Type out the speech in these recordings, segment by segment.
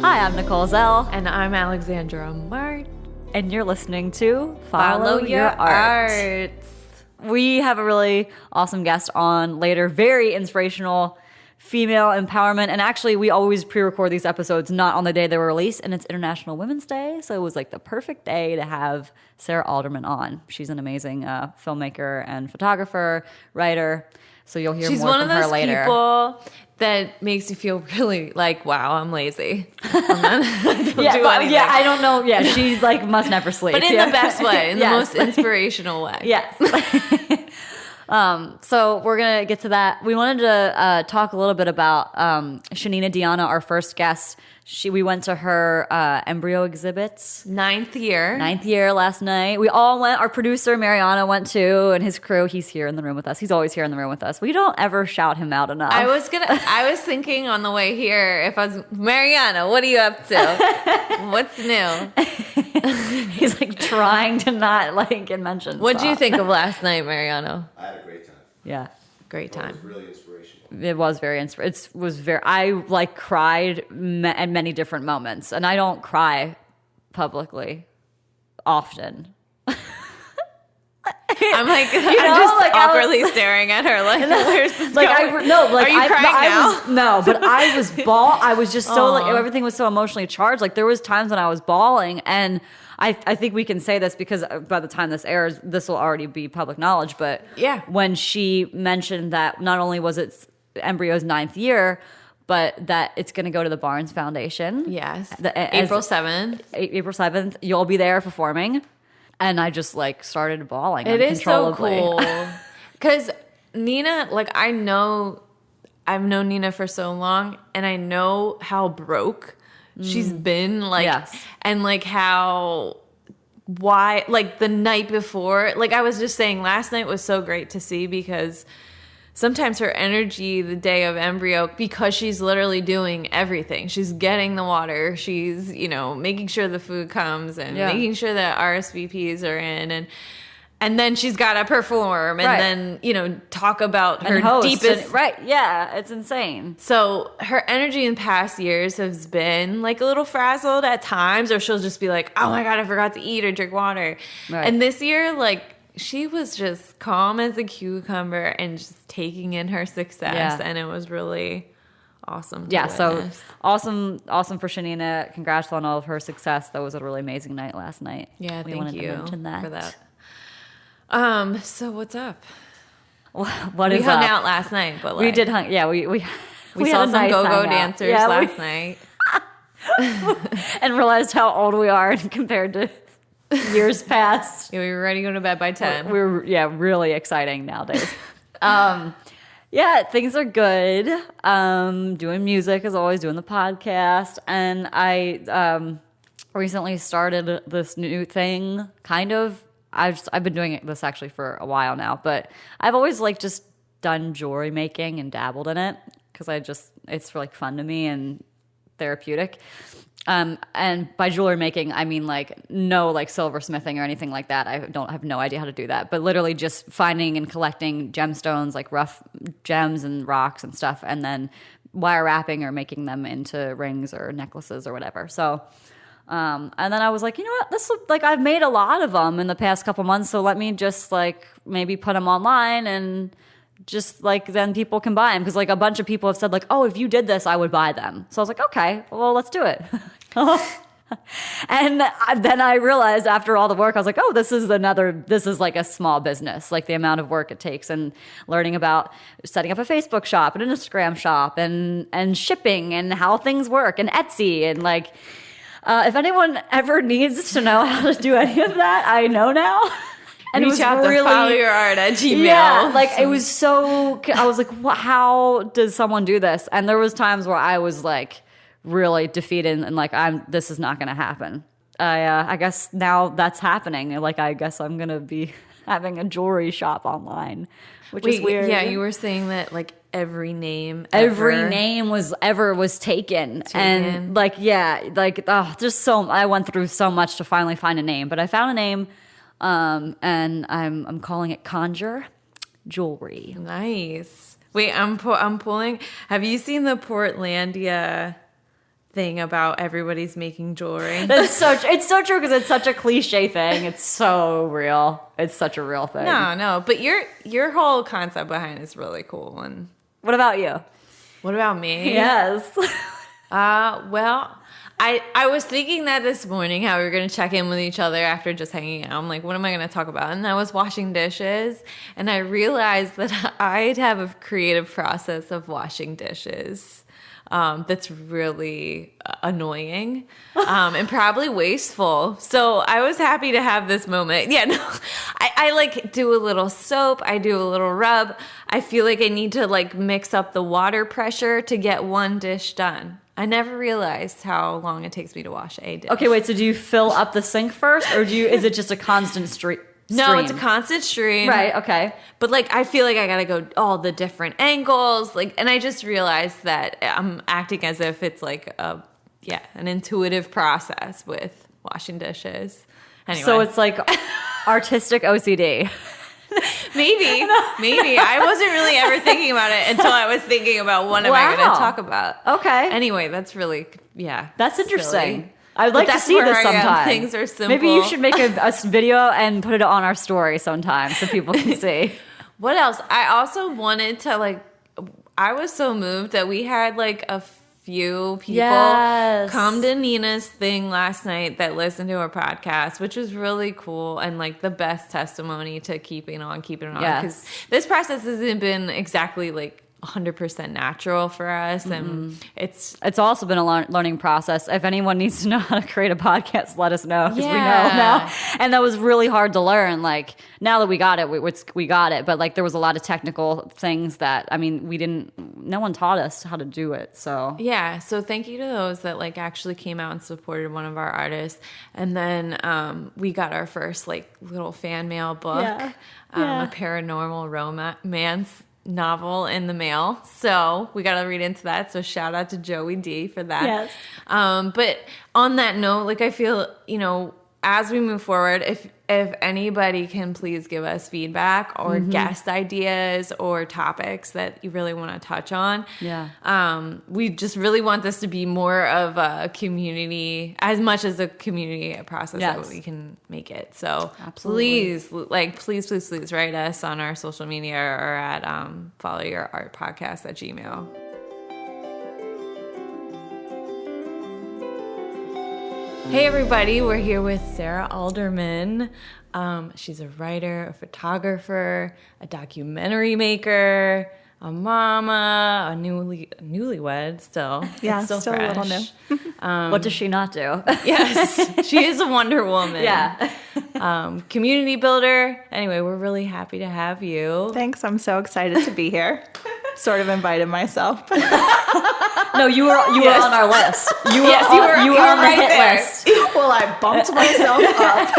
Hi, I'm Nicole Zell. And I'm Alexandra March. And you're listening to Follow Your Arts. We have a really awesome guest on later, very inspirational female empowerment. And actually, we always pre-record these episodes not on the day they were released, and it's International Women's Day. So it was like the perfect day to have Sarah Alderman on. She's an amazing filmmaker and photographer, writer. So you'll hear more from her later. She's one of those people that makes you feel really like, wow, I'm lazy. I don't do anything. Yeah, I don't know. Yeah, she like must never sleep. But in the best way, in the most inspirational way. Yes. So we're going to get to that. We wanted to talk a little bit about Shanina Diana, our first guest. We went to her embryo exhibits. Ninth year last night. We all went. Our producer, Mariana, went too, and his crew. He's here in the room with us. He's always here in the room with us. We don't ever shout him out enough. I was thinking on the way here, if I was, Mariana, what are you up to? What's new? He's like trying to not like get mentioned. What'd you think of last night, Mariano? I had a great time. Yeah. Great time. It was really inspirational. It was very inspirational. It was very. I like cried at many different moments, and I don't cry publicly often. I'm like, I'm just awkwardly staring at her, like, where's this going? Are you crying now? No, but I was I was just so like everything was so emotionally charged. Like there was times when I was bawling, and I think we can say this because by the time this airs, this will already be public knowledge. But yeah, when she mentioned that not only was it embryo's 9th year, but that it's going to go to the Barnes Foundation. Yes, April 7th. April 7th, you'll be there performing. And I just like started bawling. It is so cool. Because Nina, like I've known Nina for so long, and I know how broke she's been, like, yes. And like why, like the night before, like I was just saying, last night was so great to see because sometimes her energy the day of embryo, because she's literally doing everything. She's getting the water. She's, making sure the food comes and making sure that RSVPs are in. And then she's got to perform and then, talk about her deepest. Yeah, it's insane. So her energy in past years has been like a little frazzled at times, or she'll just be like, oh my God, I forgot to eat or drink water. Right. And this year, like, she was just calm as a cucumber and just taking in her success. And it was really awesome to witness. So awesome for Shanina. Congrats on all of her success. That was a really amazing night last night. Yeah, we thank you to mention that. for that. So what's up? What we is hung up? out last night, but like, we did hung. Yeah, we saw some nice go-go dancers last night, and realized how old we are compared to years past. Yeah, we were ready to go to bed by 10. We were really exciting nowadays. Things are good. Doing music as always, doing the podcast, and I recently started this new thing. Kind of, I've been doing this actually for a while now, but I've always like just done jewelry making and dabbled in it because it's like fun to me and therapeutic. And by jewelry making, I mean like no like silversmithing or anything like that. I have no idea how to do that, but literally just finding and collecting gemstones, like rough gems and rocks and stuff, and then wire wrapping or making them into rings or necklaces or whatever. So, and then I was like, you know what, I've made a lot of them in the past couple months, so let me just like maybe put them online and just like then people can buy them, because like a bunch of people have said like, oh, if you did this I would buy them. So I was like, okay, well, let's do it. And then I realized after all the work, I was like, oh, this is like a small business, like the amount of work it takes, and learning about setting up a Facebook shop and an Instagram shop and shipping and how things work and Etsy, and like if anyone ever needs to know how to do any of that, I know now. And reach out to followyourart@gmail. Yeah, like it was so. I was like, how does someone do this? And there was times where I was like really defeated and like this is not going to happen. I guess now that's happening. Like I guess I'm going to be having a jewelry shop online, which is weird. Yeah, you were saying that like every name was taken. And like just so I went through so much to finally find a name, but I found a name. And I'm calling it Conjure Jewelry. Nice. Wait, I'm pulling. Have you seen the Portlandia thing about everybody's making jewelry. It's so true because it's such a cliche thing. It's so real. It's such a real thing. No, but your whole concept behind it is really cool. And What about you? what about me? Yes. Well, I was thinking that this morning, how we were going to check in with each other after just hanging out. I'm like, what am I going to talk about? And I was washing dishes, and I realized that I'd have a creative process of washing dishes that's really annoying and probably wasteful. So I was happy to have this moment. Yeah, no, I like do a little soap. I do a little rub. I feel like I need to like mix up the water pressure to get one dish done. I never realized how long it takes me to wash a dish. Okay, wait. So do you fill up the sink first, or is it just a constant stream? No, it's a constant stream. Right. Okay. But like, I feel like I gotta go all the different angles. Like, and I just realized that I'm acting as if it's like an intuitive process with washing dishes. Anyway, So it's like artistic OCD. maybe I wasn't really ever thinking about it until I was thinking about what am I going to talk about. Okay. Anyway, that's really That's silly. interesting. I'd like to that's see where this I am. sometime. Things are simple. Maybe you should make a video and put it on our story sometime so people can see. What else? I also wanted to I was so moved that we had like a few people come to Nina's thing last night that listened to our podcast, which was really cool and like the best testimony to keeping on. Because this process hasn't been exactly like 100% natural for us, and it's also been a learning process. If anyone needs to know how to create a podcast, let us know, because we know now. And that was really hard to learn. Like, now that we got it, we got it. But like, there was a lot of technical things that, I mean, no one taught us how to do it. So yeah. So thank you to those that like actually came out and supported one of our artists. And then we got our first like little fan mail book, a paranormal romance novel in the mail, so we got to read into that. So shout out to Joey D for that. Yes. But on that note, like, I feel, as we move forward, if anybody can please give us feedback or guest ideas or topics that you really want to touch on. We just really want this to be more of a community, as much as a community process that we can make it. So please write us on our social media or at followyourartpodcast@gmail.com. Hey everybody, we're here with Sarah Alderman. She's a writer, a photographer, a documentary maker, a mama, a newlywed still. Yeah, it's still still fresh. a little new. what does she not do? Yes, she is a Wonder Woman. Yeah. Community builder. Anyway, we're really happy to have you. Thanks, I'm so excited to be here. Sort of invited myself. No, you were on our list. You were on the right hit there. list. Well, I bumped myself up.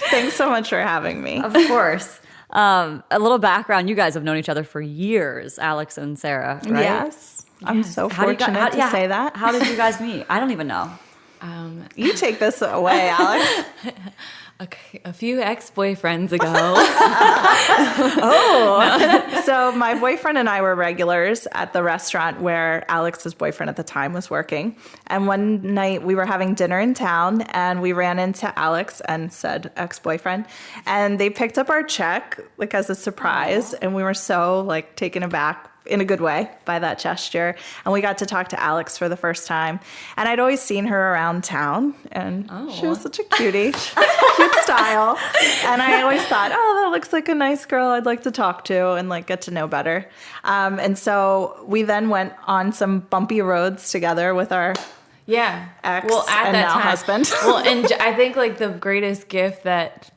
Thanks so much for having me. Of course. A little background. You guys have known each other for years, Alex and Sarah, right? Yes. I'm so fortunate to say that. How did you guys meet? I don't even know. You take this away, Alex. A few ex-boyfriends ago. So my boyfriend and I were regulars at the restaurant where Alex's boyfriend at the time was working. And one night we were having dinner in town and we ran into Alex and said ex-boyfriend. And they picked up our check like as a surprise. And we were so like taken aback in a good way by that gesture. And we got to talk to Alex for the first time. And I'd always seen her around town and she was such a cutie. Cute style. And I always thought, oh, that looks like a nice girl I'd like to talk to and like get to know better. And so we then went on some bumpy roads together with our ex at and that now time, husband. Well, and I think like the greatest gift that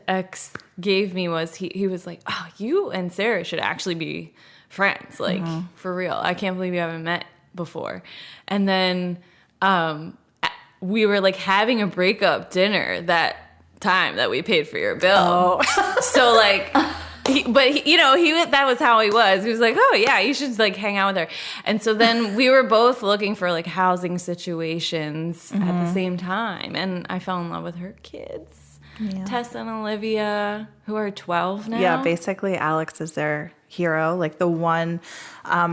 ex gave me was he was like, oh, you and Sarah should actually be friends, like for real. I can't believe you haven't met before. And then we were like having a breakup dinner that time that we paid for your bill. So like, that was how he was. He was like, oh yeah, you should like hang out with her. And so then we were both looking for like housing situations at the same time. And I fell in love with her kids. Yeah. Tess and Olivia, who are 12 now. Yeah, basically Alex is their hero, like the one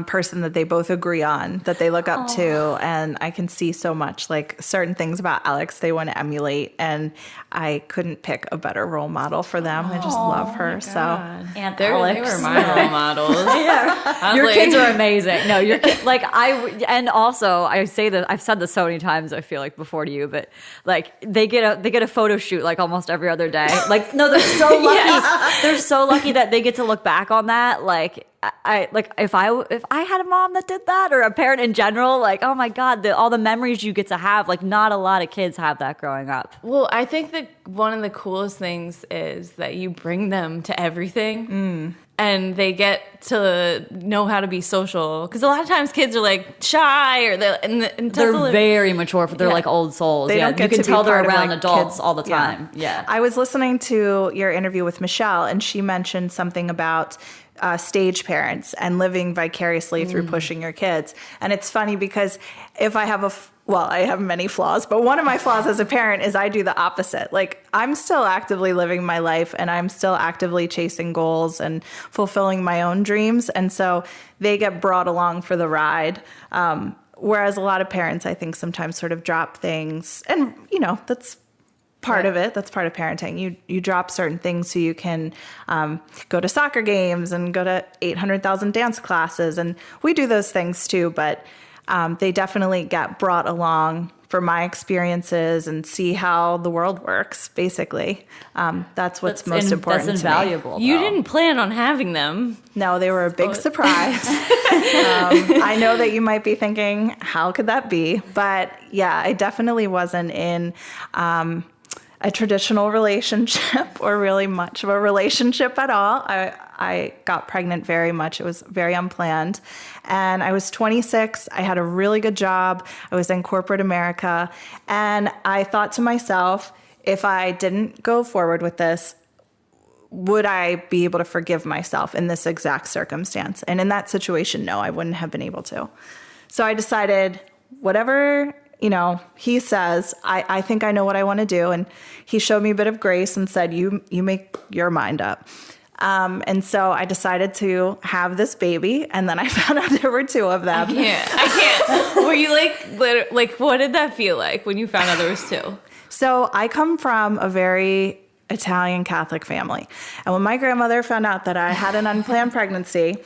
person that they both agree on, that they look up to. And I can see so much, like certain things about Alex they want to emulate. And I couldn't pick a better role model for them. I just love her. So, And They Alex. were my role models. I was Your like- kids are amazing. No, your like and also I say that I've said this so many times. I feel like before to you, but like they get a photo shoot like almost every other day. Like no, they're so lucky. They're so lucky that they get to look back on that. Like I like if I had a mom that did that or a parent in general, like oh my god, all the memories you get to have. Like not a lot of kids have that growing up. Well, I think that one of the coolest things is that you bring them to everything. And they get to know how to be social. Because a lot of times kids are like shy or They're very mature. They're like old souls. They don't get you can to be tell they're part of, around like, adults kids. all the time. Yeah. I was listening to your interview with Michelle, and she mentioned something about stage parents and living vicariously through pushing your kids. And it's funny because if I have I have many flaws, but one of my flaws as a parent is I do the opposite. Like I'm still actively living my life and I'm still actively chasing goals and fulfilling my own dreams. And so they get brought along for the ride. Whereas a lot of parents, I think, sometimes sort of drop things. And, that's part of it. That's part of parenting. You drop certain things so you can go to soccer games and go to 800,000 dance classes. And we do those things too, but they definitely get brought along for my experiences and see how the world works, basically. That's what's most important That's to me. invaluable. You though. didn't plan on having them. No, they were a big surprise. I know that you might be thinking, how could that be? But yeah, I definitely wasn't in a traditional relationship or really much of a relationship at all. I got pregnant very much. It was very unplanned. And I was 26. I had a really good job. I was in corporate America. And I thought to myself, if I didn't go forward with this, would I be able to forgive myself in this exact circumstance? And in that situation, no, I wouldn't have been able to. So I decided, whatever he says, I think I know what I want to do. And he showed me a bit of grace and said, you make your mind up. And so I decided to have this baby. And then I found out there were two of them. I can't. Were you like, what did that feel like when you found out there was two? So I come from a very Italian Catholic family. And when my grandmother found out that I had an unplanned pregnancy,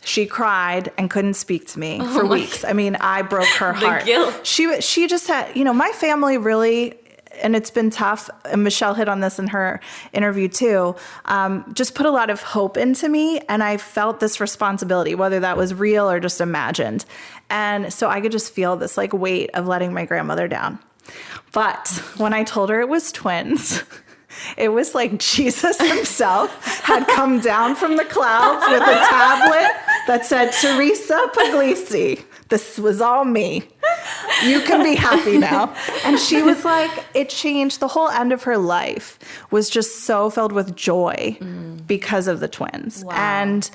she cried and couldn't speak to me for weeks. I mean, I broke her heart. Guilt. She just had, my family really, and it's been tough, and Michelle hit on this in her interview too, just put a lot of hope into me, and I felt this responsibility, whether that was real or just imagined. And so I could just feel this like weight of letting my grandmother down. But when I told her it was twins, it was like Jesus himself had come down from the clouds with a tablet that said, Teresa Puglisi, this was all me. You can be happy now. And she was like, it changed. The whole end of her life was just so filled with joy because of the twins. Wow. And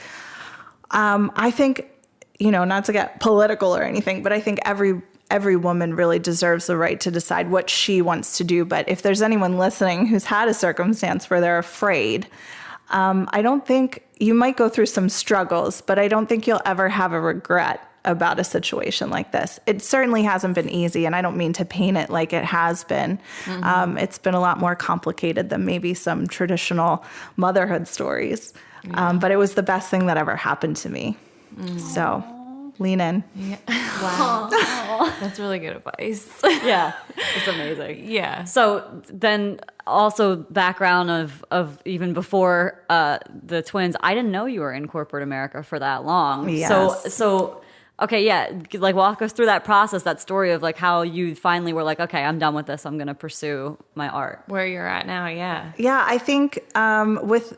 I think, not to get political or anything, but I think every woman really deserves the right to decide what she wants to do. But if there's anyone listening who's had a circumstance where they're afraid, I don't think you might go through some struggles, but I don't think you'll ever have a regret about a situation like this. It certainly hasn't been easy, and I don't mean to paint it like it has been. It's been a lot more complicated than maybe some traditional motherhood stories. But it was the best thing that ever happened to me. So lean in. Yeah. Wow. That's really good advice. Yeah, it's amazing. Yeah. So then also background of even before the twins, I didn't know you were in corporate America for that long. Yes. So okay, yeah, like walk us through that process, that story of like how you finally were like, okay, I'm done with this. I'm going to pursue my art. Where you're at now, yeah. Yeah, I think with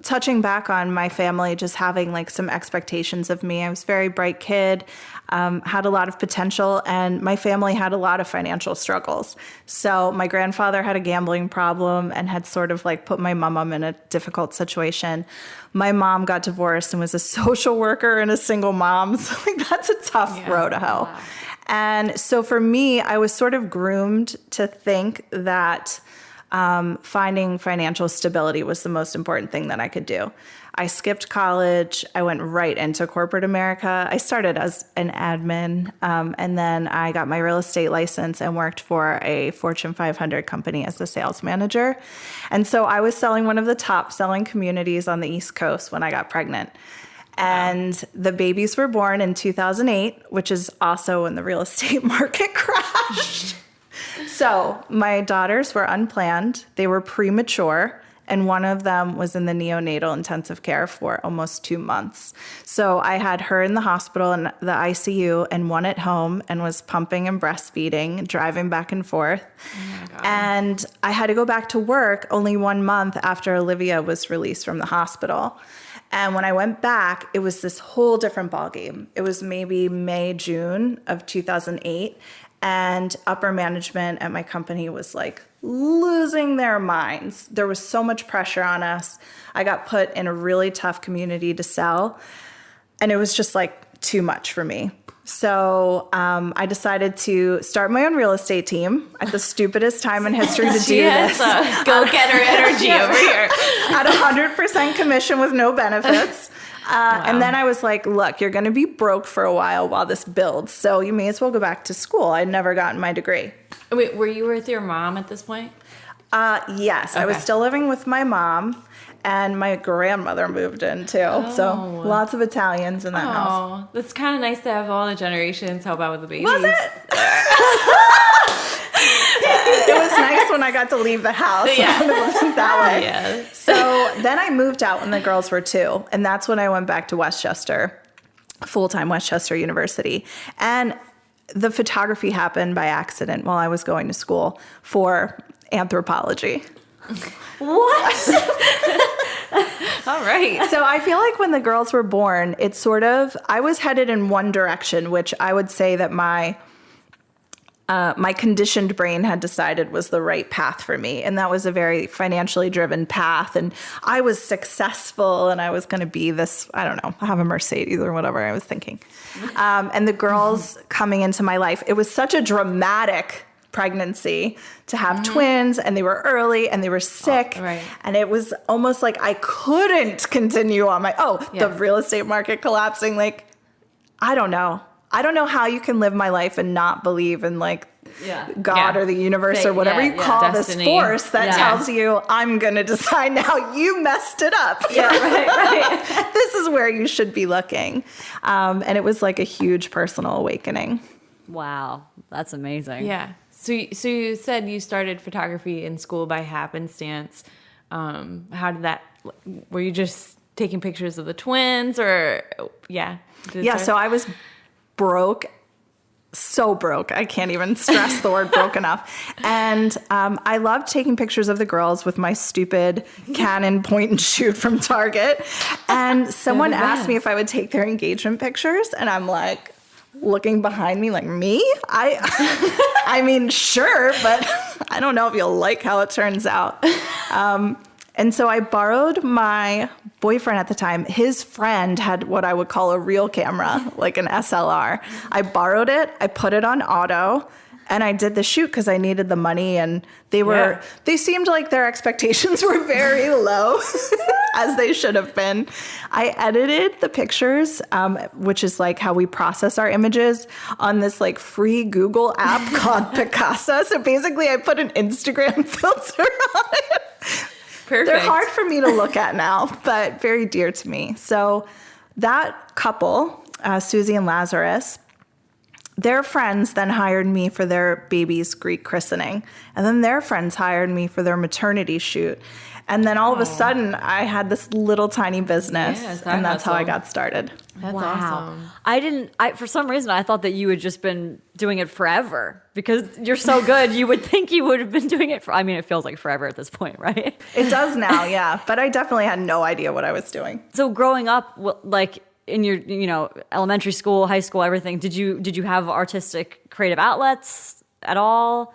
touching back on my family, just having like some expectations of me, I was a very bright kid, had a lot of potential, and my family had a lot of financial struggles. So my grandfather had a gambling problem and had sort of like put my mom in a difficult situation. My mom got divorced and was a social worker and a single mom. So like that's a tough road to hoe. Wow. And so for me, I was sort of groomed to think that finding financial stability was the most important thing that I could do. I skipped college. I went right into corporate America. I started as an admin, and then I got my real estate license and worked for a Fortune 500 company as a sales manager. And so I was selling one of the top selling communities on the East Coast when I got pregnant. And the babies were born in 2008, which is also when the real estate market crashed. So my daughters were unplanned. They were premature. And one of them was in the neonatal intensive care for almost 2 months. So I had her in the hospital in the ICU and one at home and was pumping and breastfeeding, driving back and forth. Oh my God. And I had to go back to work only 1 month after Olivia was released from the hospital. And when I went back, it was this whole different ballgame. It was maybe May, June of 2008. And upper management at my company was like losing their minds. There was so much pressure on us. I got put in a really tough community to sell. And it was just like too much for me. So I decided to start my own real estate team at the stupidest time in history to do this. Go-getter energy over here. At 100% commission with no benefits. Wow. And then I was like, look, you're going to be broke for a while this builds. So you may as well go back to school. I'd never gotten my degree. Wait, were you with your mom at this point? Yes. Okay. I was still living with my mom. And my grandmother moved in too. Oh. So lots of Italians in that house. Oh, that's kind of nice to have all the generations help out with the babies. Was it? It was nice when I got to leave the house. Yeah. It wasn't that way. Yeah. So then I moved out when the girls were 2. And that's when I went back to Westchester, full-time Westchester University. And the photography happened by accident while I was going to school for anthropology. What? All right. So I feel like when the girls were born, it's sort of, I was headed in one direction, which I would say that my conditioned brain had decided was the right path for me. And that was a very financially driven path. And I was successful and I was going to be this, I don't know, have a Mercedes or whatever I was thinking. And the girls coming into my life, it was such a dramatic pregnancy to have twins, and they were early and they were sick. Oh, right. And it was almost like I couldn't continue on my, the real estate market collapsing. Like, I don't know. I don't know how you can live my life and not believe in like God or the universe or whatever you call Destiny. This force that tells you, I'm going to decide now you messed it up. Yeah, right. This is where you should be looking. And it was like a huge personal awakening. Wow. That's amazing. Yeah. So you said you started photography in school by happenstance. How did that, were you just taking pictures of the twins or, So I was broke, so broke. I can't even stress the word broke enough. And I loved taking pictures of the girls with my stupid Canon point and shoot from Target. And someone asked me if I would take their engagement pictures. And I'm like, looking behind me like, me? I mean, sure, but I don't know if you'll like how it turns out. And so I borrowed my boyfriend at the time. His friend had what I would call a real camera, like an SLR. I borrowed it. I put it on auto. And I did the shoot because I needed the money, and they seemed like their expectations were very low, as they should have been. I edited the pictures, which is like how we process our images, on this like free Google app called Picasa. So basically I put an Instagram filter on it. Perfect. They're hard for me to look at now, but very dear to me. So that couple, Susie and Lazarus, their friends then hired me for their baby's Greek christening. And then their friends hired me for their maternity shoot. And then all of a sudden, I had this little tiny business. And that's how I got started. That's awesome. For some reason, I thought that you had just been doing it forever. Because you're so good, you would think you would have been doing it it feels like forever at this point, right? It does now, yeah. But I definitely had no idea what I was doing. So growing up, like, in your, elementary school, high school, everything, did you have artistic creative outlets at all?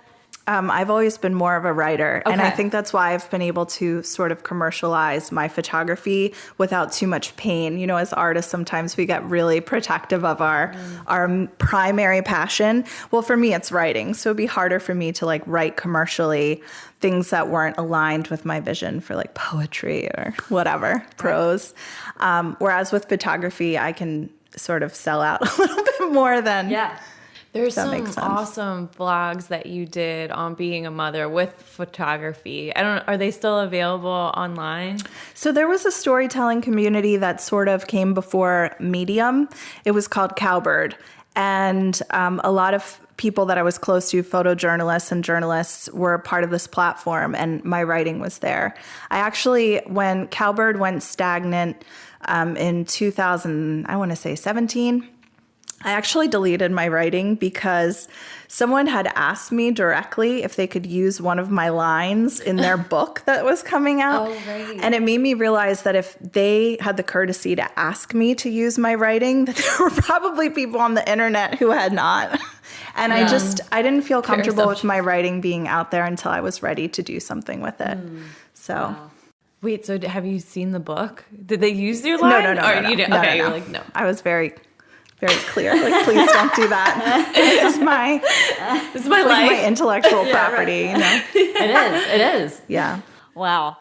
I've always been more of a writer. And I Okay. think that's why I've been able to sort of commercialize my photography without too much pain. You know, as artists, sometimes we get really protective of our primary passion. Well, for me, it's writing. So it'd be harder for me to like write commercially things that weren't aligned with my vision for like poetry or whatever, prose. Whereas with photography, I can sort of sell out a little bit more than... Yeah. There's That some makes sense. awesome blogs that you did on being a mother with photography. Are they still available online? So there was a storytelling community that sort of came before Medium. It was called Cowbird. And a lot of people that I was close to, photojournalists and journalists, were a part of this platform, and my writing was there. I actually, when Cowbird went stagnant in 2000, I want to say 17, I actually deleted my writing because someone had asked me directly if they could use one of my lines in their book that was coming out. Oh, right. And it made me realize that if they had the courtesy to ask me to use my writing, that there were probably people on the internet who had not. And I didn't feel comfortable with my writing being out there until I was ready to do something with it. So. Wait, so have you seen the book? Did they use your line? No. You didn't? No, Okay, no, you're no. like, no. I was very clear. Like, please don't do that. This is my life. my intellectual property, you know? It is. Yeah. Wow.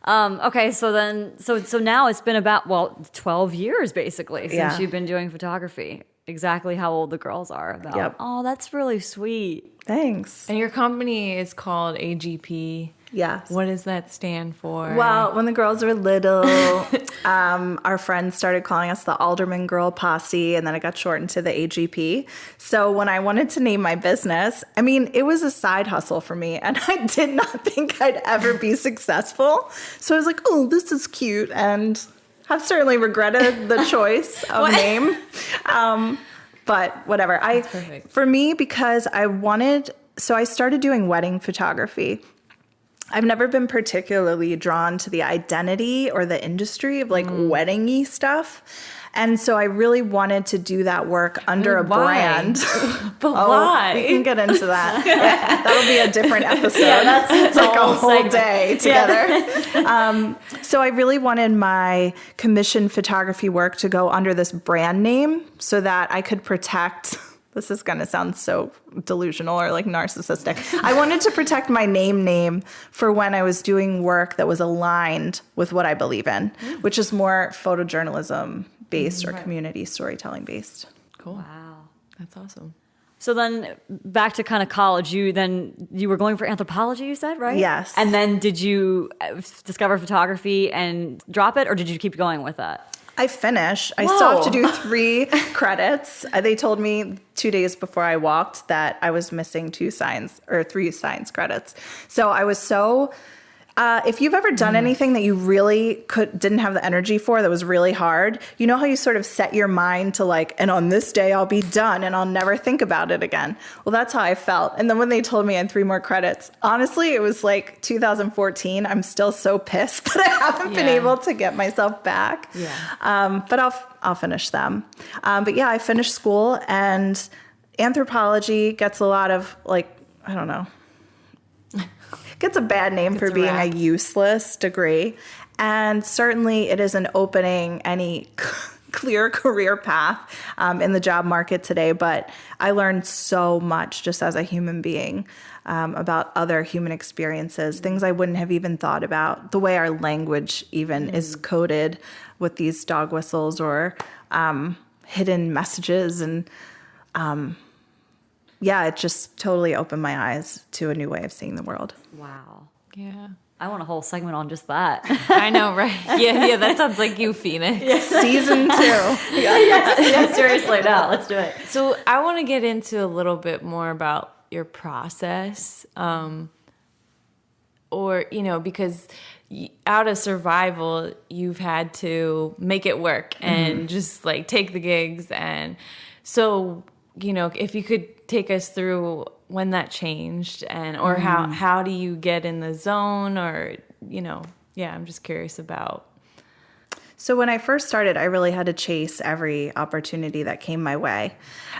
Okay, so now it's been about 12 years basically since you've been doing photography. Exactly how old the girls are. About. Yep. Oh, that's really sweet. Thanks. And your company is called AGP. Yes. What does that stand for? Well, when the girls were little, our friends started calling us the Alderman Girl Posse, and then it got shortened to the AGP. So when I wanted to name my business, I mean, it was a side hustle for me, and I did not think I'd ever be successful. So I was like, oh, this is cute, and I've certainly regretted the choice of name. But whatever. perfect. For me, because I started doing wedding photography. I've never been particularly drawn to the identity or the industry of like wedding-y stuff. And so I really wanted to do that work under a Why? brand. But why? We can get into that. That'll be a different episode. It's like a whole segment. day together. So I really wanted my commission photography work to go under this brand name so that I could protect... This is going to sound so delusional or like narcissistic. I wanted to protect my name for when I was doing work that was aligned with what I believe in, which is more photojournalism based or community storytelling based. Cool. Wow. That's awesome. So then back to kind of college, you were going for anthropology, you said, right? Yes. And then did you discover photography and drop it, or did you keep going with that? I finished. I still have to do 3 credits. They told me 2 days before I walked that I was missing 3 science credits. So I was so... if you've ever done anything that you really didn't have the energy for, that was really hard, you know how you sort of set your mind to like, and on this day I'll be done and I'll never think about it again. Well, that's how I felt. And then when they told me I had 3 more credits, honestly, it was like 2014. I'm still so pissed that I haven't been able to get myself back. Yeah. But I'll finish them. But yeah, I finished school, and anthropology gets a lot of like, I don't know, gets a bad name for being a useless degree. And certainly it isn't opening any clear career path in the job market today. But I learned so much just as a human being about other human experiences, things I wouldn't have even thought about, the way our language even is coded with these dog whistles or hidden messages. And it just totally opened my eyes to a new way of seeing the world. Wow. Yeah. I want a whole segment on just that. I know, right? Yeah, that sounds like you, Phoenix. Season 2. Yeah, seriously, no, let's do it. So I want to get into a little bit more about your process, because out of survival, you've had to make it work and just like take the gigs. And so, if you could take us through when that changed or how do you get in the zone or, I'm just curious about. So when I first started, I really had to chase every opportunity that came my way.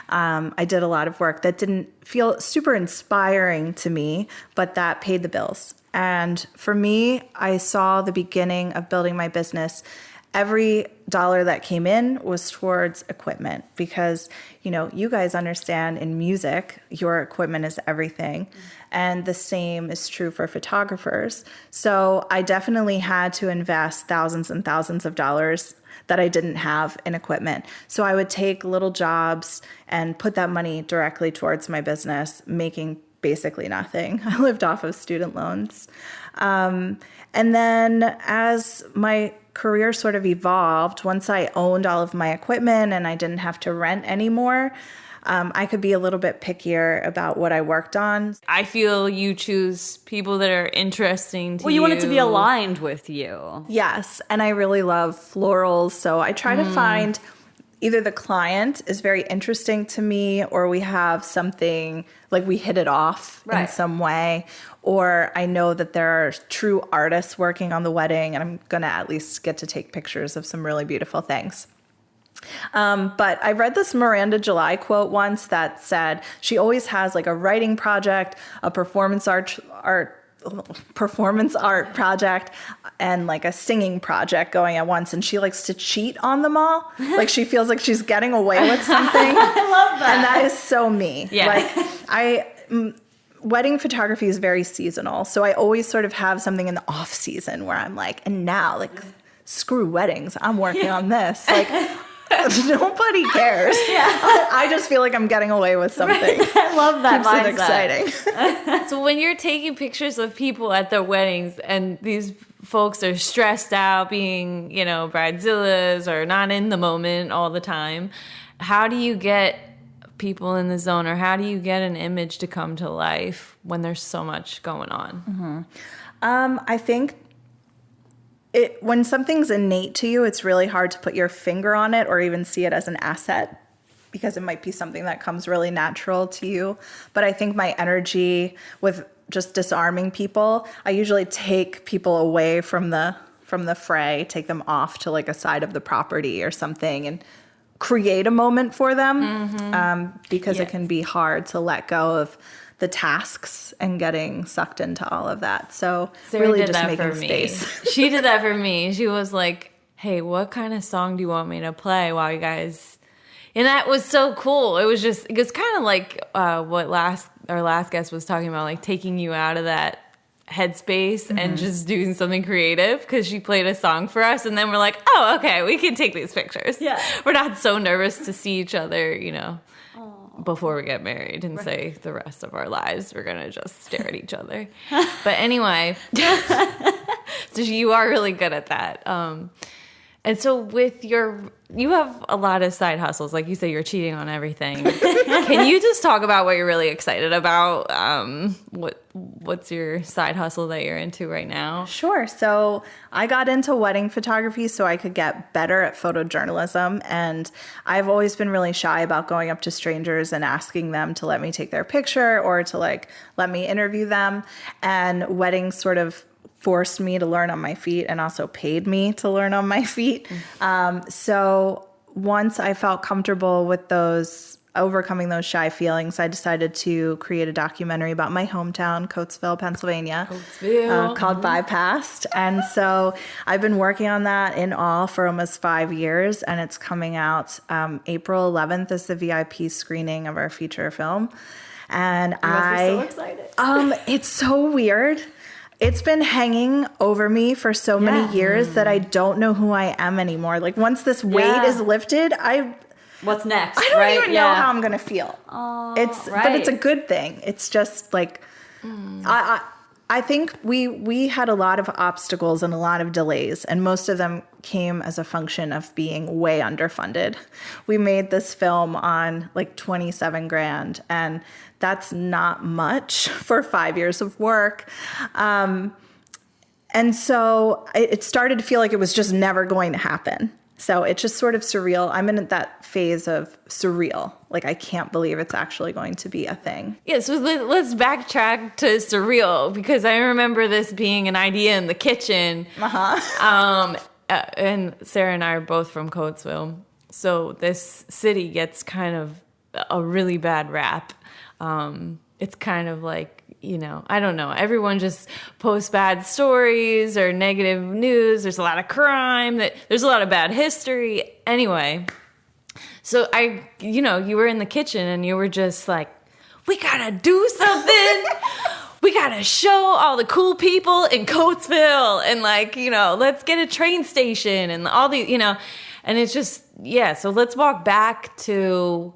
I did a lot of work that didn't feel super inspiring to me, but that paid the bills. And for me, I saw the beginning of building my business. Every dollar that came in was towards equipment because, you guys understand in music, your equipment is everything. And the same is true for photographers. So I definitely had to invest thousands and thousands of dollars that I didn't have in equipment. So I would take little jobs and put that money directly towards my business, making basically nothing. I lived off of student loans. And then as my career sort of evolved, once I owned all of my equipment and I didn't have to rent anymore, I could be a little bit pickier about what I worked on. I feel you choose people that are interesting to you. Well, you want it to be aligned with you. Yes, and I really love florals, so I try to find either the client is very interesting to me or we have something, like we hit it off in some way, or I know that there are true artists working on the wedding and I'm going to at least get to take pictures of some really beautiful things. But I read this Miranda July quote once that said she always has like a writing project, a performance art project, and like a singing project going at once, and she likes to cheat on them all. Like she feels like she's getting away with something. I love that. And that is so me. Yeah. Like wedding photography is very seasonal, so I always sort of have something in the off season where I'm like, and now like screw weddings, I'm working on this. Like nobody cares. Yeah. I just feel like I'm getting away with something. I love that Keeps mindset. it exciting. So when you're taking pictures of people at their weddings and these folks are stressed out being, bridezillas or not in the moment all the time, how do you get people in the zone, or how do you get an image to come to life when there's so much going on? I think when something's innate to you, it's really hard to put your finger on it or even see it as an asset because it might be something that comes really natural to you. But I think my energy with just disarming people, I usually take people away from the fray, take them off to like a side of the property or something and create a moment for them because it can be hard to let go of the tasks and getting sucked into all of that. So Sarah really did just that making for space. me. She did that for me. She was like, hey, what kind of song do you want me to play while you guys... And that was so cool. It was kind of like what our last guest was talking about, like taking you out of that headspace and just doing something creative, because she played a song for us and then we're like, oh, okay, we can take these pictures. Yeah. We're not so nervous to see each other, before we get married and say the rest of our lives we're gonna just stare at each other. But anyway, so you are really good at that. And so with you have a lot of side hustles. Like you say, you're cheating on everything. Can you just talk about what you're really excited about? What's your side hustle that you're into right now? Sure. So I got into wedding photography so I could get better at photojournalism. And I've always been really shy about going up to strangers and asking them to let me take their picture or to like let me interview them. And weddings sort of forced me to learn on my feet and also paid me to learn on my feet. So once I felt comfortable with overcoming those shy feelings, I decided to create a documentary about my hometown, Coatesville, Pennsylvania, called Bypassed. And so I've been working on that in all for almost 5 years, and it's coming out April 11th is the VIP screening of our feature film. And I'm so excited. It's so weird. It's been hanging over me for so many years that I don't know who I am anymore. Like once this weight is lifted, what's next? I don't even know how I'm gonna feel. But it's a good thing. It's just like I think we had a lot of obstacles and a lot of delays, and most of them came as a function of being way underfunded. We made this film on like $27,000, and that's not much for 5 years of work. And so it started to feel like it was just never going to happen. So it's just sort of surreal. I'm in that phase of surreal. Like, I can't believe it's actually going to be a thing. Yeah, so let's backtrack to surreal, because I remember this being an idea in the kitchen. and Sarah and I are both from Coatesville, so this city gets kind of a really bad rap. It's kind of like, I don't know. Everyone just posts bad stories or negative news. There's a lot of crime. There's a lot of bad history. Anyway, so you were in the kitchen and you were just like, we gotta do something. We gotta show all the cool people in Coatesville and let's get a train station and all the, and it's just, so let's walk back to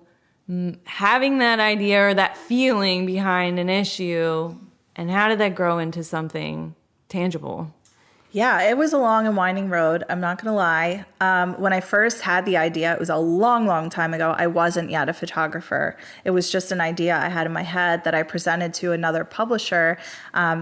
having that idea or that feeling behind an issue, and how did that grow into something tangible? Yeah, it was a long and winding road. I'm not going to lie. When I first had the idea, it was a long, long time ago. I wasn't yet a photographer. It was just an idea I had in my head that I presented to another publisher,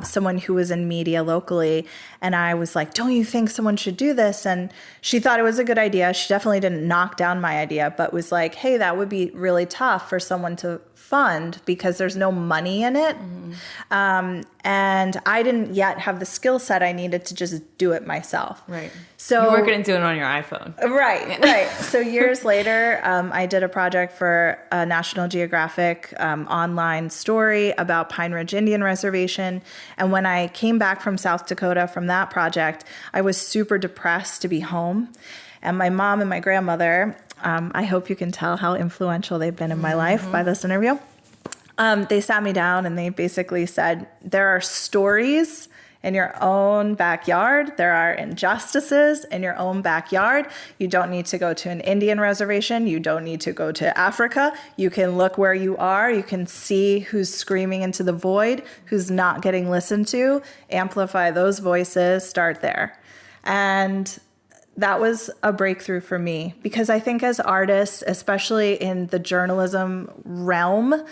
someone who was in media locally. And I was like, don't you think someone should do this? And she thought it was a good idea. She definitely didn't knock down my idea, but was like, hey, that would be really tough for someone to fund because there's no money in it. Mm-hmm. And I didn't yet have the skill set I needed to just do it myself. Right. So you weren't going to do it on your iPhone. Right. So years later, I did a project for a National Geographic online story about Pine Ridge Indian Reservation. And when I came back from South Dakota from that project, I was super depressed to be home. And my mom and my grandmother, I hope you can tell how influential they've been in my life by this interview. They sat me down and they basically said, there are stories in your own backyard. There are injustices in your own backyard. You don't need to go to an Indian reservation. You don't need to go to Africa. You can look where you are. You can see who's screaming into the void, who's not getting listened to. Amplify those voices. Start there. And that was a breakthrough for me because I think as artists, especially in the journalism realm,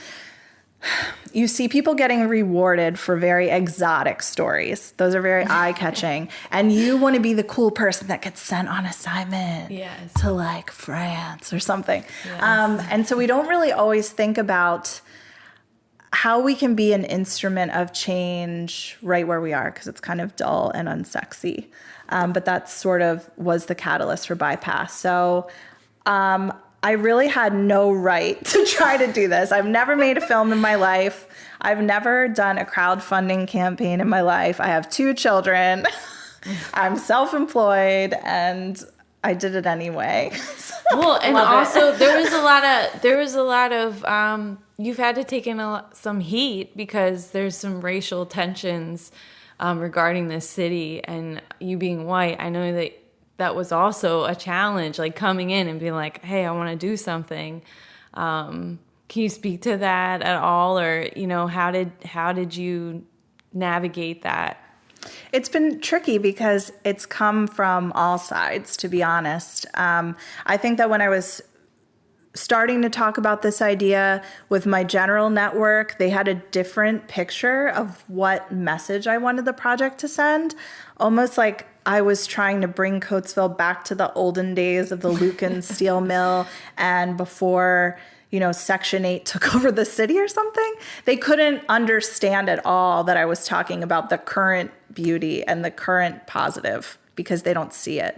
you see people getting rewarded for very exotic stories. Those are very eye-catching. And you want to be the cool person that gets sent on assignment to France or something. Yes. And so we don't really always think about how we can be an instrument of change right where we are because it's kind of dull and unsexy. But that sort of was the catalyst for Bypass. So I really had no right to try to do this. I've never made a film in my life. I've never done a crowdfunding campaign in my life. I have 2 children. I'm self-employed, and I did it anyway. Well, and also there was a lot of you've had to take in some heat because there's some racial tensions regarding this city, and you being white. I know that was also a challenge, like coming in and being like, hey, I want to do something. Can you speak to that at all? Or, how did you navigate that? It's been tricky because it's come from all sides, to be honest. I think that when I was starting to talk about this idea with my general network, they had a different picture of what message I wanted the project to send, almost like I was trying to bring Coatesville back to the olden days of the Lucan steel mill and before, Section 8 took over the city or something. They couldn't understand at all that I was talking about the current beauty and the current positive because they don't see it.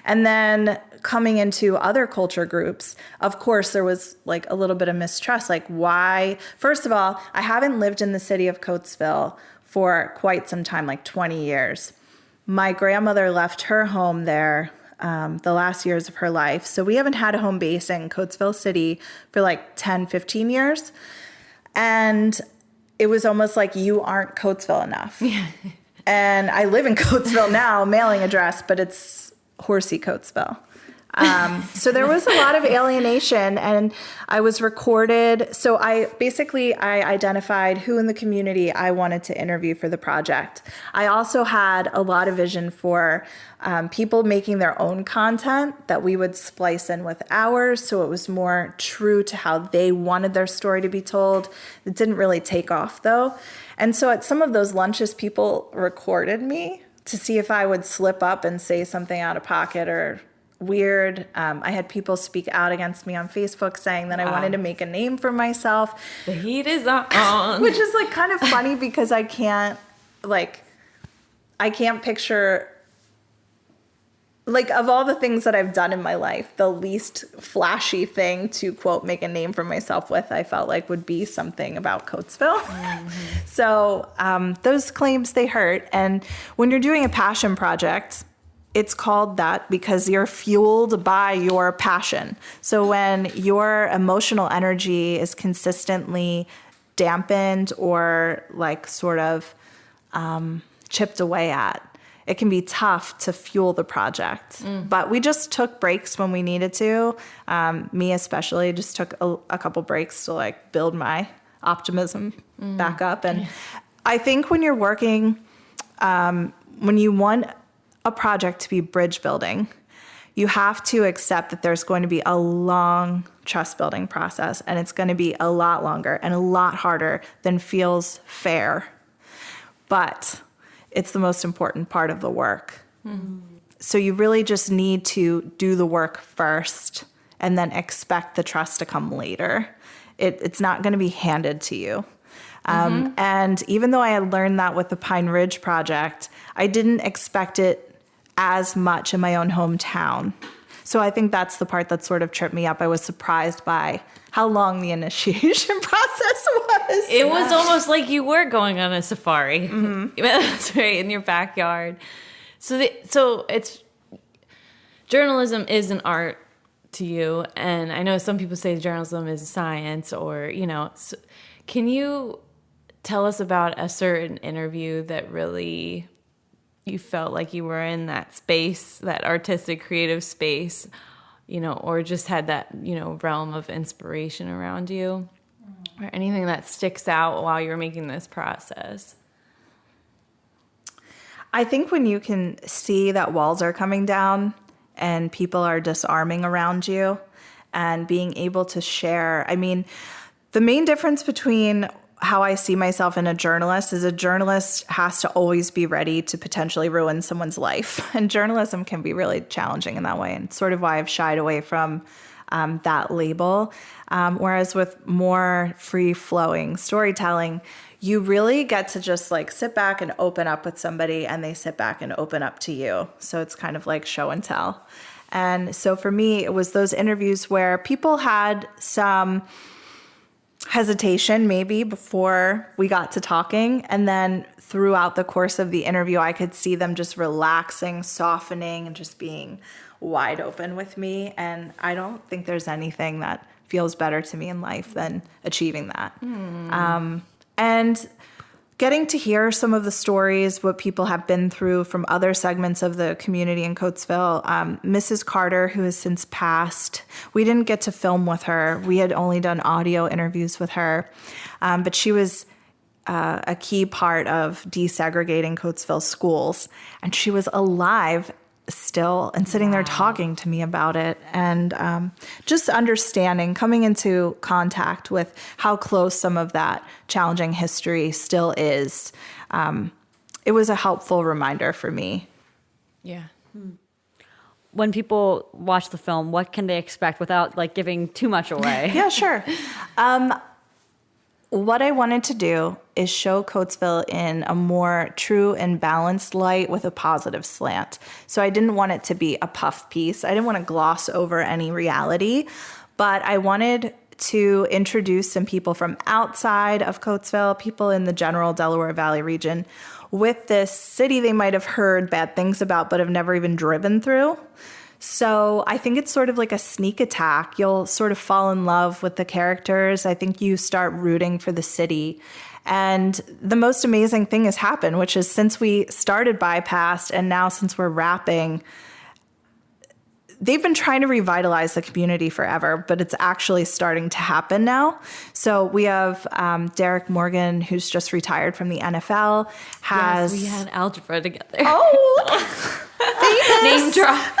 And then coming into other culture groups, of course, there was a little bit of mistrust. Why? First of all, I haven't lived in the city of Coatesville for quite some time, 20 years. My grandmother left her home there the last years of her life. So we haven't had a home base in Coatesville City for 10, 15 years. And it was almost like you aren't Coatesville enough. Yeah. And I live in Coatesville now, mailing address, but it's Horsey Coatesville. So there was a lot of alienation, and I was recorded. So I identified who in the community I wanted to interview for the project. I also had a lot of vision for people making their own content that we would splice in with ours, so it was more true to how they wanted their story to be told. It didn't really take off, though. And so at some of those lunches, people recorded me to see if I would slip up and say something out of pocket or weird. I had people speak out against me on Facebook saying that I wanted to make a name for myself. The heat is on. Which is kind of funny because I can't picture like, of all the things that I've done in my life, the least flashy thing to, quote, make a name for myself with, I felt like would be something about Coatesville. So those claims, they hurt. And when you're doing a passion project, it's called that because you're fueled by your passion. So when your emotional energy is consistently dampened or like sort of chipped away at, it can be tough to fuel the project. But we just took breaks when we needed to. Me especially just took a couple breaks to like build my optimism back up. And I think when you're working, when you want a project to be bridge building, you have to accept that there's going to be a long trust building process, and it's going to be a lot longer and a lot harder than feels fair. But it's the most important part of the work. So you really just need to do the work first and then expect the trust to come later. It's not going to be handed to you. And even though I had learned that with the Pine Ridge project, I didn't expect it as much in my own hometown. So I think that's the part that sort of tripped me up. I was surprised by how long the initiation process was. It was almost like you were going on a safari. That's right, in your backyard. So it's journalism is an art to you, and I know some people say journalism is science, or So can you tell us about a certain interview that really you felt like you were in that space, that artistic, creative space, or just had that, realm of inspiration around you, or anything that sticks out while you're making this process? I think when you can see that walls are coming down and people are disarming around you and being able to share, the main difference between how I see myself in a journalist is a journalist has to always be ready to potentially ruin someone's life. And journalism can be really challenging in that way. And it's sort of why I've shied away from that label. Whereas with more free-flowing storytelling, you really get to just like sit back and open up with somebody, and they sit back and open up to you. So it's kind of like show and tell. And so for me, it was those interviews where people had some hesitation maybe before we got to talking, and then throughout the course of the interview I could see them just relaxing, softening, and just being wide open with me. And I don't think there's anything that feels better to me in life than achieving that. And getting to hear some of the stories, what people have been through from other segments of the community in Coatesville. Mrs. Carter, who has since passed, we didn't get to film with her. We had only done audio interviews with her. But she was a key part of desegregating Coatesville schools. And she was alive still and sitting there talking to me about it, and just understanding, coming into contact with how close some of that challenging history still is. It was a helpful reminder for me. Yeah. When people watch the film, what can they expect without like giving too much away? Yeah, sure. What I wanted to do is show Coatesville in a more true and balanced light with a positive slant. So I didn't want it to be a puff piece. I didn't want to gloss over any reality, but I wanted to introduce some people from outside of Coatesville, people in the general Delaware Valley region, with this city they might have heard bad things about but have never even driven through. So I think it's sort of like a sneak attack. You'll sort of fall in love with the characters. I think you start rooting for the city. And the most amazing thing has happened, which is since we started Bypassed and now since we're wrapping, they've been trying to revitalize the community forever, but it's actually starting to happen now. So we have Derek Morgan, who's just retired from the NFL. Yes, we had algebra together. Oh, Name drop.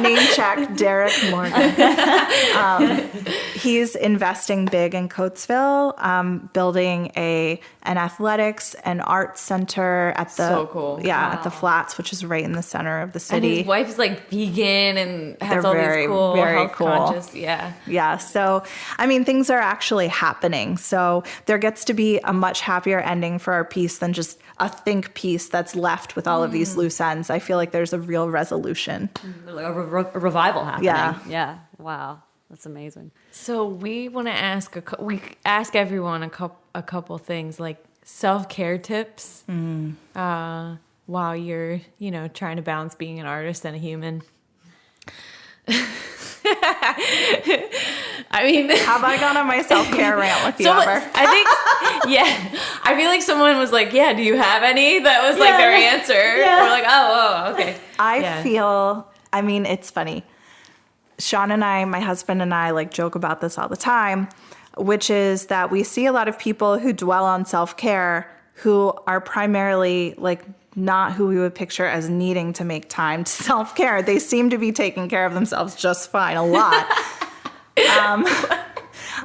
Name check, Derek Morgan. He's investing big in Coatesville, building an athletics and arts center at the So cool. at the Flats, which is right in the center of the And city. his wife's like vegan and has They're all very, these cool very health cool. conscious. Yeah. Yeah, so I mean, things are actually happening. So there gets to be a much happier ending for our piece than just a think piece that's left with all of these loose ends. I feel like there's there's a real resolution. Like a revival happening. Yeah. Yeah. Wow. That's amazing. So we want to ask we ask everyone a couple things like self-care tips while you're, trying to balance being an artist and a human. I mean, have I gone on my self-care rant with you ever? I think, I feel like someone was like, yeah, do you have any? That was like their answer. Yeah. We're like, oh, okay. I feel, it's funny. Sean and I, my husband and I, like joke about this all the time, which is that we see a lot of people who dwell on self-care who are primarily like not who we would picture as needing to make time to self-care. They seem to be taking care of themselves just fine, a lot.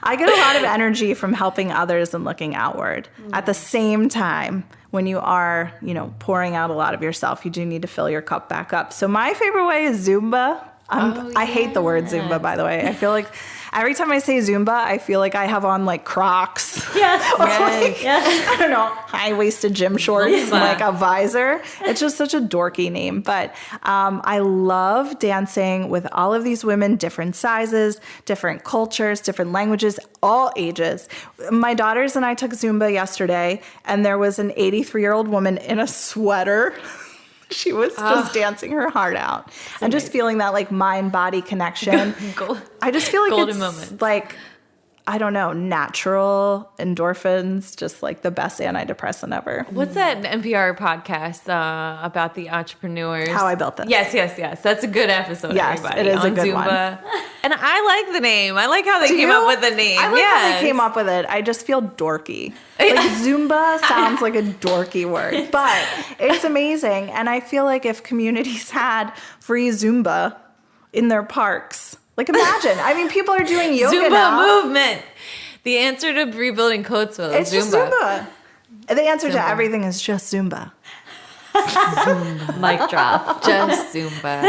I get a lot of energy from helping others and looking outward. At the same time, when you are, pouring out a lot of yourself, you do need to fill your cup back up. So my favorite way is Zumba. I hate the word Zumba, by the way. I feel like every time I say Zumba, I feel like I have on like Crocs. Yes. Or like, I don't know, high-waisted gym shorts and like a visor. It's just such a dorky name. But I love dancing with all of these women, different sizes, different cultures, different languages, all ages. My daughters and I took Zumba yesterday, and there was an 83-year-old woman in a sweater. She was just dancing her heart out and just feeling that like mind-body connection. I just feel like golden it's moments. like, I don't know, natural endorphins, just like the best antidepressant ever. What's that NPR podcast about the entrepreneurs? How I Built This. Yes. That's a good episode, Yes, everybody. it is a on good Zumba. And I like the name. I like how they Do came you? up with the name. I like how they came up with it. I just feel dorky. Like Zumba sounds like a dorky word, but it's amazing. And I feel like if communities had free Zumba in their parks, like imagine. I mean, people are doing yoga Zumba now. movement. The answer to rebuilding Coatesville is It's just Zumba. The answer to Zumba. everything is just Zumba. Mic drop. just Zumba.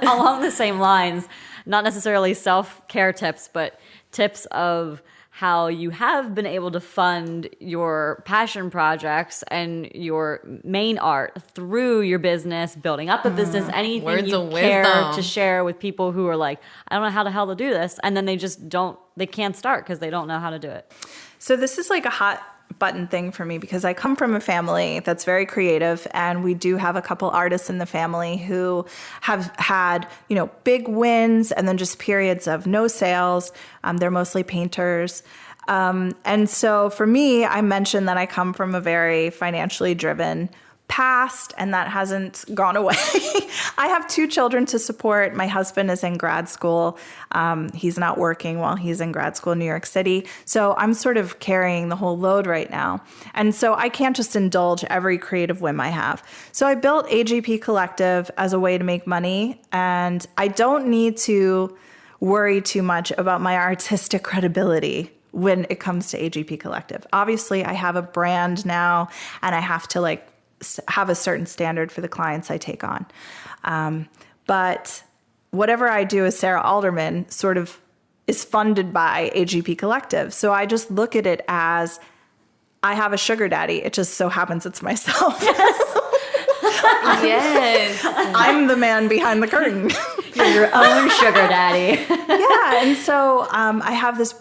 Along the same lines, not necessarily self-care tips, but tips of how you have been able to fund your passion projects and your main art through your business, building up a business, anything Words you of care wisdom. to share with people who are like, I don't know how the hell to do this. And then they just they can't start because they don't know how to do it. So this is like a hot button thing for me because I come from a family that's very creative, and we do have a couple artists in the family who have had, big wins and then just periods of no sales. They're mostly painters. And so for me, I mentioned that I come from a very financially driven past, and that hasn't gone away. I have 2 children to support. My husband is in grad school. He's not working while he's in grad school in New York City. So I'm sort of carrying the whole load right now. And so I can't just indulge every creative whim I have. So I built AGP Collective as a way to make money, and I don't need to worry too much about my artistic credibility when it comes to AGP Collective. Obviously, I have a brand now, and I have to have a certain standard for the clients I take on. But whatever I do as Sarah Alderman sort of is funded by AGP Collective. So I just look at it as I have a sugar daddy. It just so happens it's myself. Yes. I'm the man behind the curtain. You're your own sugar daddy. Yeah. And so I have this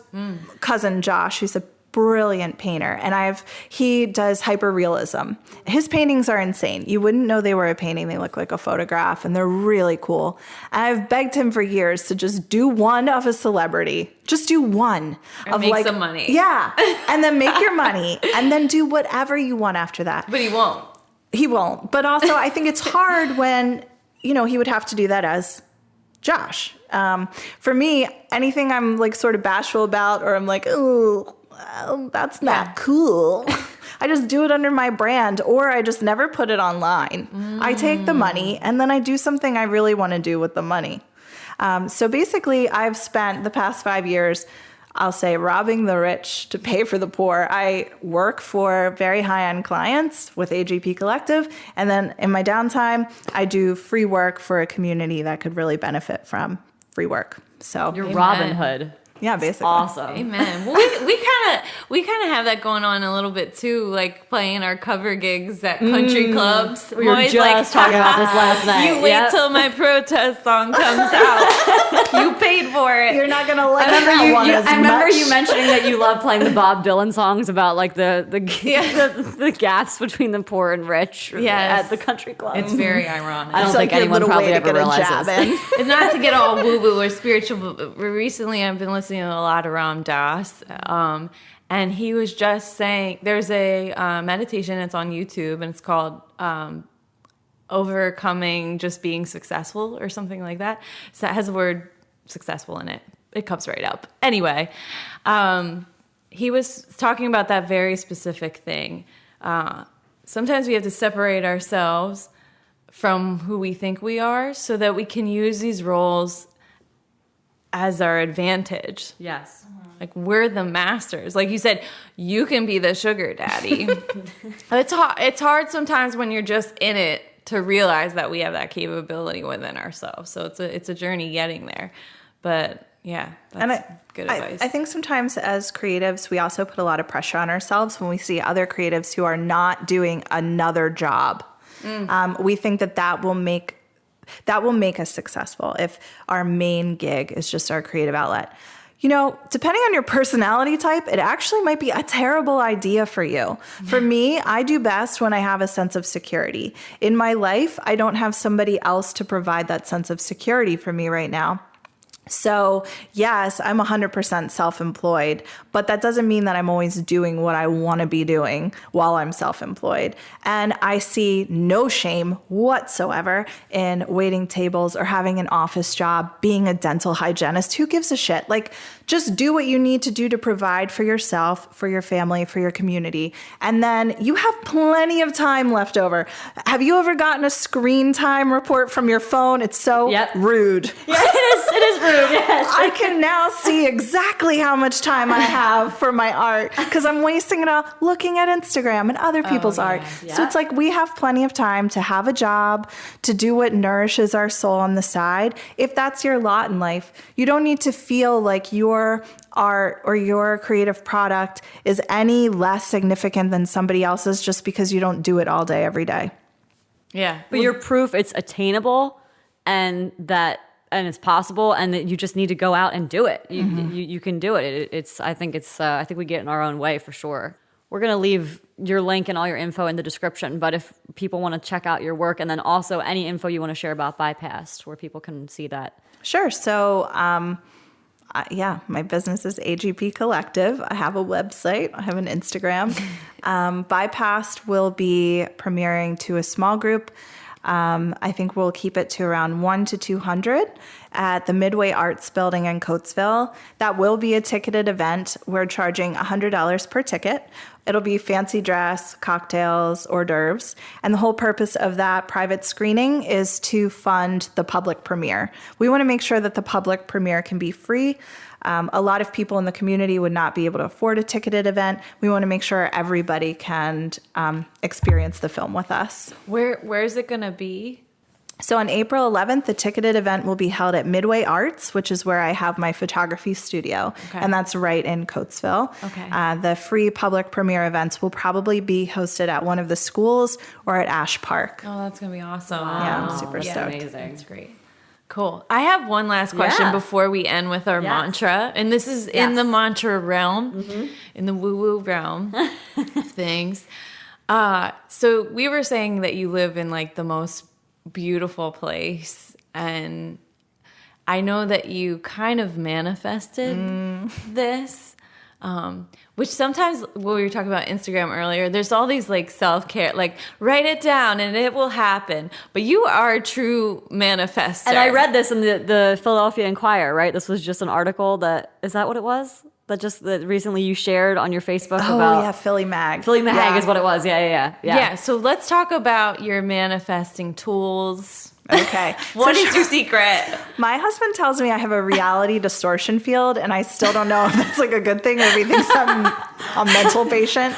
cousin, Josh, who's a brilliant painter, and he does hyperrealism. His paintings are insane. You wouldn't know they were a painting. They look like a photograph, and they're really cool. And I've begged him for years to just do one of a celebrity. Just do one. And make some money. Yeah. And then make your money, and then do whatever you want after that. But he won't. He won't. But also, I think it's hard when, he would have to do that as Josh. For me, anything I'm sort of bashful about, or I'm like, ooh, that's not cool. I just do it under my brand, or I just never put it online. I take the money, and then I do something I really want to do with the money. So basically, I've spent the past 5 years, I'll say, robbing the rich to pay for the poor. I work for very high-end clients with AGP Collective, and then in my downtime, I do free work for a community that could really benefit from free work. So You're Robin Hood. Yeah, basically. Awesome. Amen. Well, we kind of have that going on a little bit too, like playing our cover gigs at country clubs. We were just talking about this last night. You wait till my protest song comes out. You paid for it. You're not gonna like that one as I remember much. you mentioning that you love playing the Bob Dylan songs about like the gaps between the poor and rich at the country club. It's very ironic. I don't It's think like your anyone little probably way to ever get a realizes. jab in. It's not to get all woo-woo or spiritual, but recently I've been listening to a lot of Ram Dass, and he was just saying, there's a meditation, it's on YouTube, and it's called Overcoming Just Being Successful or something like that. So it has the word successful in it. It comes right up. Anyway, he was talking about that very specific thing. Sometimes we have to separate ourselves from who we think we are so that we can use these roles as our advantage. Yes. Like, we're the masters. Like you said, you can be the sugar daddy. It's hard sometimes when you're just in it to realize that we have that capability within ourselves. So it's a journey getting there. But yeah, that's good advice. I think sometimes as creatives, we also put a lot of pressure on ourselves when we see other creatives who are not doing another job. We think that will make us successful if our main gig is just our creative outlet. You know, depending on your personality type, it actually might be a terrible idea for you. For me, I do best when I have a sense of security. In my life, I don't have somebody else to provide that sense of security for me right now. So yes, I'm 100% self-employed, but that doesn't mean that I'm always doing what I want to be doing while I'm self-employed. And I see no shame whatsoever in waiting tables or having an office job, being a dental hygienist. Who gives a shit? Like, just do what you need to do to provide for yourself, for your family, for your community. And then you have plenty of time left over. Have you ever gotten a screen time report from your phone? It's so rude. Yeah, it is rude. Yes. I can now see exactly how much time I have for my art because I'm wasting it all looking at Instagram and other people's art. Yeah. So it's like we have plenty of time to have a job, to do what nourishes our soul on the side. If that's your lot in life, you don't need to feel like your art or your creative product is any less significant than somebody else's just because you don't do it all day, every day. Yeah. But you're proof it's attainable and it's possible, and that you just need to go out and do it. You can do it. I think we get in our own way for sure. We're gonna leave your link and all your info in the description. But if people want to check out your work, and then also any info you want to share about Bypassed, where people can see that. Sure. So, my business is AGP Collective. I have a website. I have an Instagram. Bypassed will be premiering to a small group. I think we'll keep it to around 1 to 200 at the Midway Arts building in Coatesville. That will be a ticketed event. We're charging $100 per ticket. It'll be fancy dress, cocktails, hors d'oeuvres. And the whole purpose of that private screening is to fund the public premiere. We want to make sure that the public premiere can be free. A lot of people in the community would not be able to afford a ticketed event. We want to make sure everybody can experience the film with us. Where is it going to be? So on April 11th, the ticketed event will be held at Midway Arts, which is where I have my photography studio. Okay. And that's right in Coatesville. Okay. The free public premiere events will probably be hosted at one of the schools or at Ash Park. Oh, that's going to be awesome. Yeah, I'm super that's stoked. amazing. That's great. Cool. I have one last question before we end with our mantra. And this is in the mantra realm, in the woo-woo realm of things. So we were saying that you live in like the most beautiful place. And I know that you kind of manifested this. Which sometimes when we were talking about Instagram earlier, there's all these like self-care, like write it down and it will happen. But you are a true manifester. And I read this in the Philadelphia Inquirer, right? This was just an article is that what it was? That recently you shared on your Facebook about. Oh, yeah, Philly Mag. Philly Mag is what it was. Yeah. So let's talk about your manifesting tools. Okay. What is your secret? My husband tells me I have a reality distortion field, and I still don't know if that's like a good thing or if he thinks I'm a mental patient.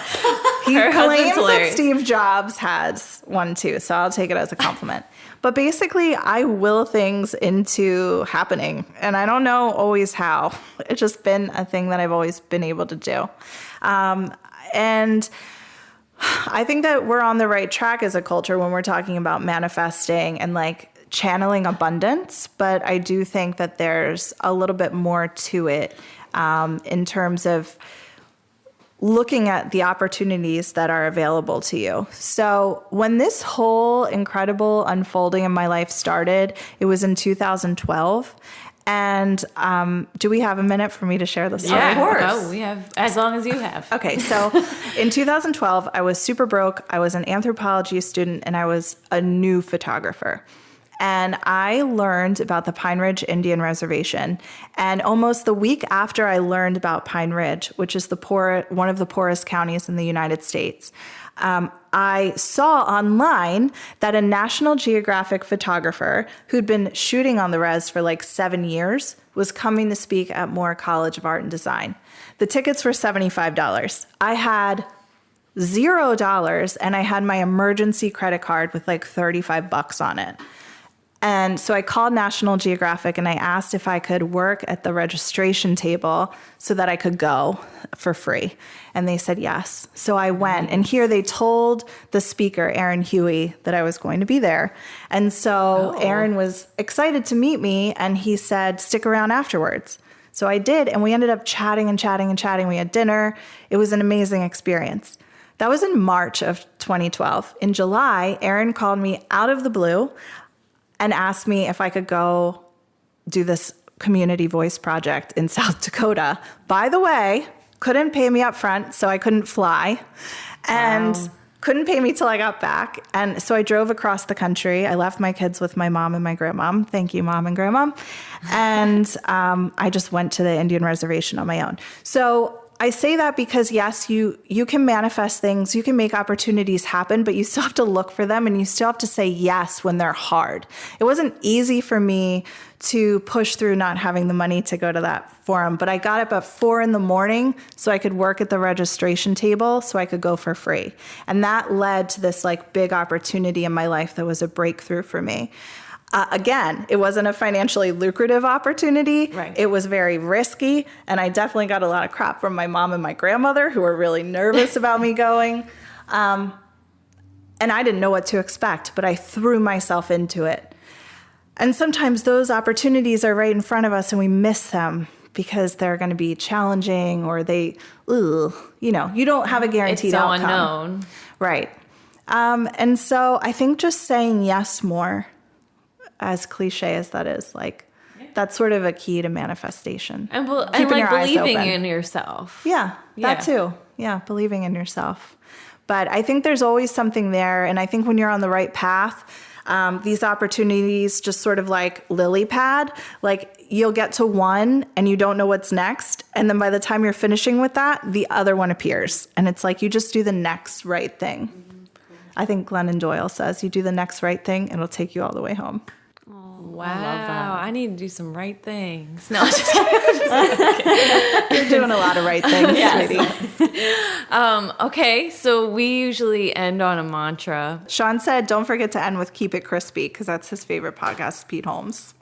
He Her husband's claims that hilarious. Steve Jobs has one too, so I'll take it as a compliment. But basically, I will things into happening. And I don't know always how. It's just been a thing that I've always been able to do. And I think that we're on the right track as a culture when we're talking about manifesting and like channeling abundance. But I do think that there's a little bit more to it in terms of looking at the opportunities that are available to you. So when this whole incredible unfolding in my life started, it was in 2012. And do we have a minute for me to share the story? Yeah, Of course. Oh, we have, as long as you have. Okay, so in 2012, I was super broke. I was an anthropology student, and I was a new photographer. And I learned about the Pine Ridge Indian Reservation. And almost the week after I learned about Pine Ridge, which is one of the poorest counties in the United States, I saw online that a National Geographic photographer who'd been shooting on the res for like 7 years was coming to speak at Moore College of Art and Design. The tickets were $75. I had $0, and I had my emergency credit card with like $35 on it. And so I called National Geographic and I asked if I could work at the registration table so that I could go for free. And they said yes. So I went. And here they told the speaker, Aaron Huey, that I was going to be there. And so Aaron was excited to meet me, and he said, stick around afterwards. So I did, and we ended up chatting and chatting and chatting. We had dinner. It was an amazing experience. That was in March of 2012. In July, Aaron called me out of the blue and asked me if I could go do this community voice project in South Dakota. By the way, couldn't pay me up front, so I couldn't fly, and couldn't pay me till I got back. And so I drove across the country. I left my kids with my mom and my grandmom. Thank you, Mom and Grandmom. And I just went to the Indian Reservation on my own. So I say that because, yes, you can manifest things, you can make opportunities happen, but you still have to look for them, and you still have to say yes when they're hard. It wasn't easy for me to push through not having the money to go to that forum, but I got up at 4 a.m. so I could work at the registration table so I could go for free. And that led to this like big opportunity in my life that was a breakthrough for me. Again, it wasn't a financially lucrative opportunity. Right. It was very risky, and I definitely got a lot of crap from my mom and my grandmother, who were really nervous about me going. And I didn't know what to expect, but I threw myself into it. And sometimes those opportunities are right in front of us, and we miss them because they're going to be challenging, or you don't have a guaranteed outcome. It's so unknown. Right. And so I think just saying yes more, as cliche as that is, that's sort of a key to manifestation. And Keeping your eyes believing open. in yourself. Yeah, that too. Yeah, believing in yourself. But I think there's always something there. And I think when you're on the right path, these opportunities just sort of like lily pad, like you'll get to one and you don't know what's next. And then by the time you're finishing with that, the other one appears. And it's like you just do the next right thing. I think Glennon Doyle says you do the next right thing, and it'll take you all the way home. Wow. I love that. I need to do some right things. No, just kidding. You're doing a lot of right things, sweetie. Okay, so we usually end on a mantra. Sean said, don't forget to end with Keep It Crispy, because that's his favorite podcast, Pete Holmes.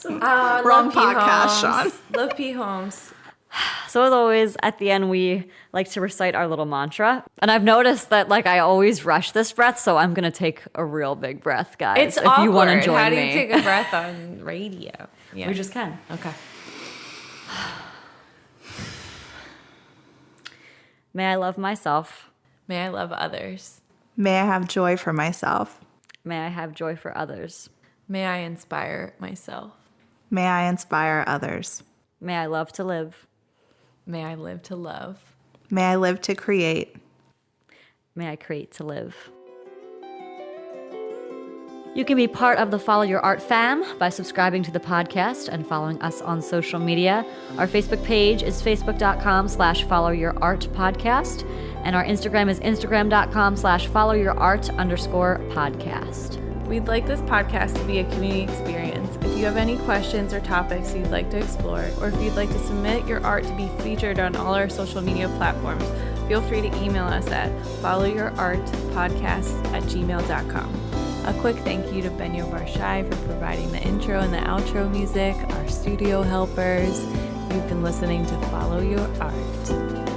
Wrong podcast, Sean. Love Pete Holmes. So as always, at the end, we like to recite our little mantra. And I've noticed that I always rush this breath, so I'm going to take a real big breath, guys. It's if awkward. you want to join How do me. you take a breath on radio? Yeah. We just can. Okay. May I love myself. May I love others. May I have joy for myself. May I have joy for others. May I inspire myself. May I inspire others. May I love to live. May I live to love. May I live to create. May I create to live. You can be part of the Follow Your Art fam by subscribing to the podcast and following us on social media. Our Facebook page is facebook.com/followyourartpodcast, and our Instagram is instagram.com/followyourart_podcast. We'd like this podcast to be a community experience. If you have any questions or topics you'd like to explore, or if you'd like to submit your art to be featured on all our social media platforms, feel free to email us at followyourartpodcast@gmail.com. A quick thank you to Benyo Barshai for providing the intro and the outro music, our studio helpers. You've been listening to Follow Your Art.